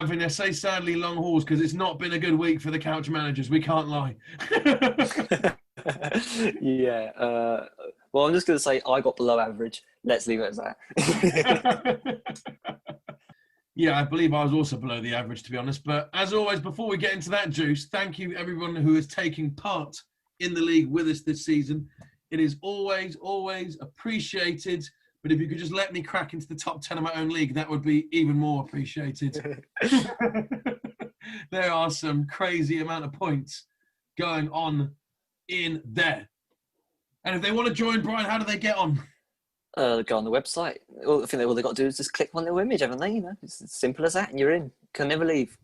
having, I say sadly, long hauls because it's not been a good week for the couch managers. We can't lie. Yeah. Well, I'm just going to say I got below average. Let's leave it as that. Yeah, I believe I was also below the average, to be honest. But as always, before we get into that juice, thank you everyone who is taking part in the league with us this season. It is always, always appreciated. But if you could just let me crack into the top 10 of my own league, that would be even more appreciated. There are some crazy amount of points going on in there. And if they want to join, Brian, how do they get on? Go on the website. I think all they've got to do is just click one little image, haven't they? You know, it's as simple as that, and you're in. Can never leave.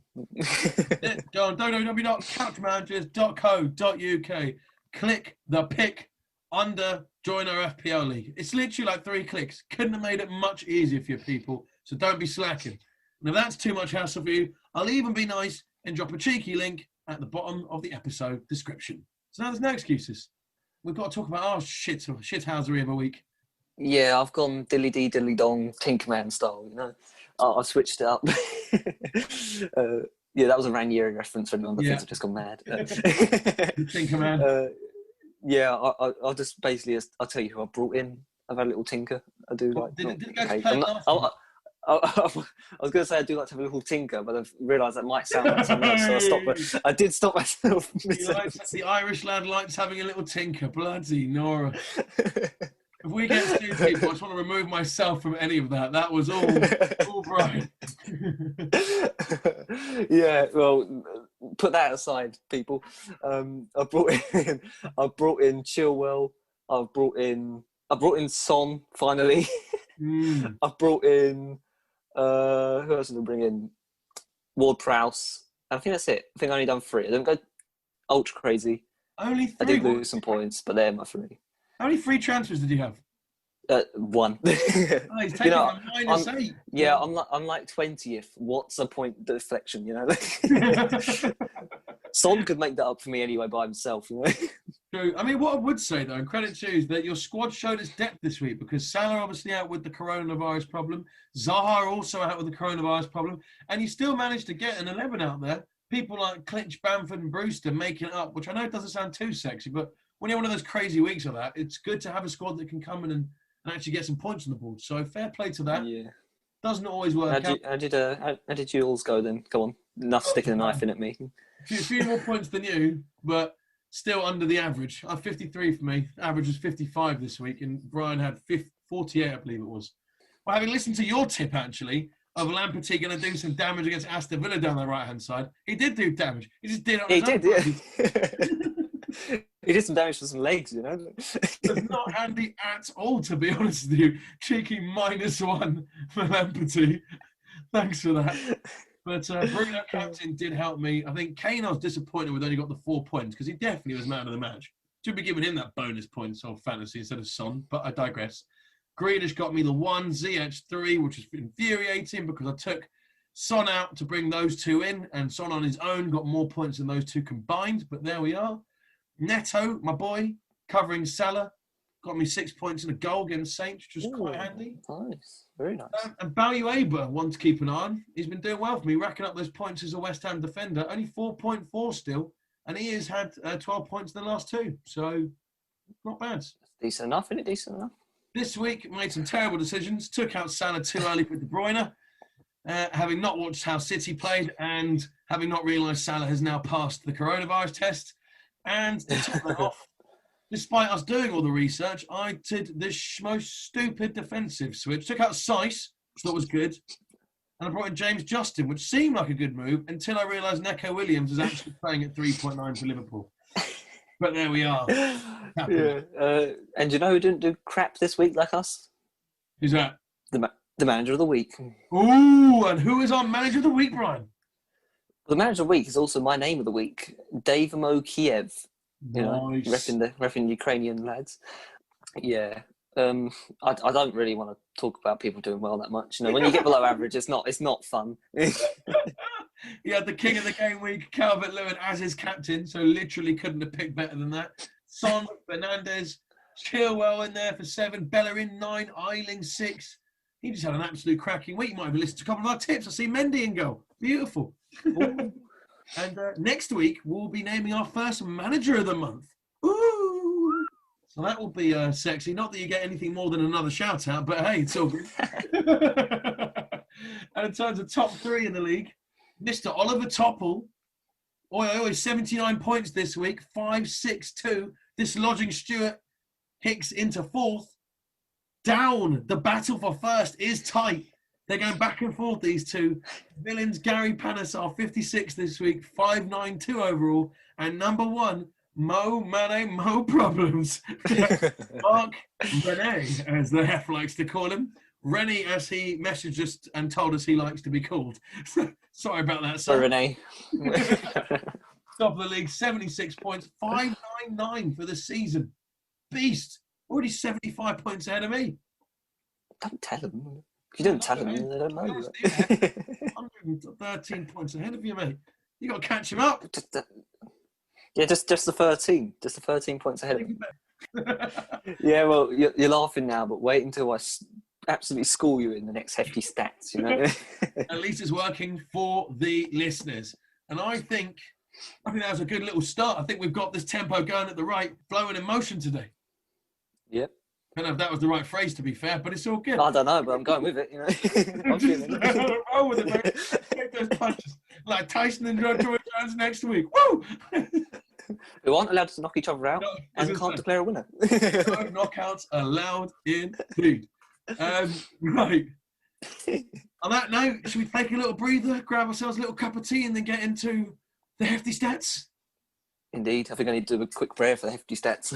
Go on www.couchmanagers.co.uk. Click the pick under Join Our FPL League. It's literally like 3 clicks. Couldn't have made it much easier for your people, so don't be slacking. And if that's too much hassle for you, I'll even be nice and drop a cheeky link at the bottom of the episode description. So now there's no excuses. We've got to talk about our shithousery of a week. Yeah, I've gone dilly-dee, dilly-dong, Tinkerman style, you know. I switched it up. Yeah, that was a Ranieri reference for anyone that thinks I've just gone mad. Tinkerman. Yeah, I'll just basically, I'll tell you who I brought in. I've had a little tinker. I do like. Did it go to play last time? I was going to say I do like to have a little tinker, but I've realised that might sound like something else, so I stopped. But I did stop myself. The Irish lad likes having a little tinker. Bloody Nora. If we get sued, people, I just want to remove myself from any of that. That was all Brian. Yeah, well, put that aside, people. I brought in Chilwell. I've brought in Son finally. I've brought in who else did I bring in? Ward-Prowse. I think that's it. I think I only done 3. I didn't go ultra crazy. Only 3. I did lose some points, but they're my 3. How many free transfers did you have? 1. Oh, he's taking a -8. Yeah, I'm like 20th. What's the point deflection, you know? Son could make that up for me anyway by himself, you know? True. I mean, what I would say, though, and credit to you, is that your squad showed its depth this week because Salah obviously out with the coronavirus problem. Zaha also out with the coronavirus problem. And you still managed to get an 11 out there. People like Clinch, Bamford and Brewster making it up, which I know doesn't sound too sexy, but when you have one of those crazy weeks like that, it's good to have a squad that can come in and actually get some points on the board. So fair play to that. Yeah. Doesn't always work out. How did you all go then? Go on. Enough sticking a knife in at me. A few more points than you, but still under the average. 53 for me. Average was 55 this week, and Brian had 48, I believe it was. Well, having listened to your tip, actually, of Lamptey going to do some damage against Aston Villa down the right-hand side, he did do damage. He just did it on his own. Yeah. He did some damage for some legs, you know. It's not handy at all, to be honest with you. Cheeky -1 for Lamptey. Thanks for that. But Bruno captain did help me. I think Kane, I was disappointed with only got the 4 points because he definitely was man of the match. Should be giving him that bonus points of fantasy instead of Son, but I digress. Grealish got me the 1, Ziyech 3, which was infuriating because I took Son out to bring those 2 in, and Son on his own got more points than those 2 combined, but there we are. Neto, my boy, covering Salah, got me 6 points and a goal against Saints, which was quite handy. Nice, very nice. And Balueba, one to keep an eye on. He's been doing well for me, racking up those points as a West Ham defender. Only 4.4 still, and he has had 12 points in the last 2, so not bad. Decent enough, isn't it? Decent enough. This week, made some terrible decisions. Took out Salah too early for De Bruyne, having not watched how City played and having not realised Salah has now passed the coronavirus test. And to top that off, despite us doing all the research, I did the most stupid defensive switch. Took out Seiss, which I thought was good, and I brought in James Justin, which seemed like a good move until I realised Neco Williams is actually playing at 3.9 for Liverpool. But there we are. Yeah. And you know who didn't do crap this week like us? Who's that? The manager of the week. Ooh, and who is our manager of the week, Brian? The manager of the week is also my name of the week, Dayvamo Kiev. You know, repping Ukrainian lads. Yeah. I don't really want to talk about people doing well that much. You know, when you get below average, it's not fun. He had the king of the game week, Calvert-Lewin, as his captain, so literally couldn't have picked better than that. Son, Fernandes, Chilwell in there for 7, Bellerin 9, Eiling 6. He just had an absolute cracking week. You might have listened to a couple of our tips. I see Mendy in goal. Beautiful. And next week, we'll be naming our first manager of the month. Ooh! So that will be sexy. Not that you get anything more than another shout out, but hey, it's all good. And in terms of top 3 in the league, Mr. Oliver Topple. Oi, 79 points this week, 5-6-2. Dislodging Stuart Hicks into 4th. Down. The battle for first is tight. They're going back and forth, these two. Villains Gary Panis are 56 this week, 5-9-2 overall. And number 1, Mo Mane Mo Problems. Mark Rene, as the Hef likes to call him. Rennie, as he messaged us and told us he likes to be called. Sorry about that, sir. Renee. Top of the league, 76 points, 599 for the season. Beast. Already 75 points ahead of me. Don't tell them. If you don't tell them, they don't know. 113 points ahead of you, mate. You got to catch him up. Just the 13. Just the 13 points ahead of him. Yeah, well, you're laughing now, but wait until I absolutely school you in the next hefty stats, you know? At least it's working for the listeners. And I think that was a good little start. I think we've got this tempo going at the right, flowing in motion today. Yep. I don't know if that was the right phrase, to be fair, but it's all good. I don't know, but I'm going with it, you know? I'm feeling it. Roll with it, mate. Take those punches. Like Tyson and Joe Jones next week. Woo! Who aren't allowed to knock each other out and can't declare a winner. No knockouts allowed indeed. Right. On that note, should we take a little breather, grab ourselves a little cup of tea, and then get into the hefty stats? Indeed. I think I need to do a quick prayer for the hefty stats.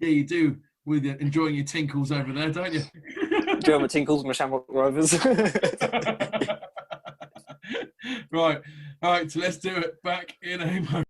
Yeah, you do, with enjoying your tinkles over there, don't you? Enjoying my tinkles, my Shamrock Rovers. Right. All right, so let's do it. Back in a moment.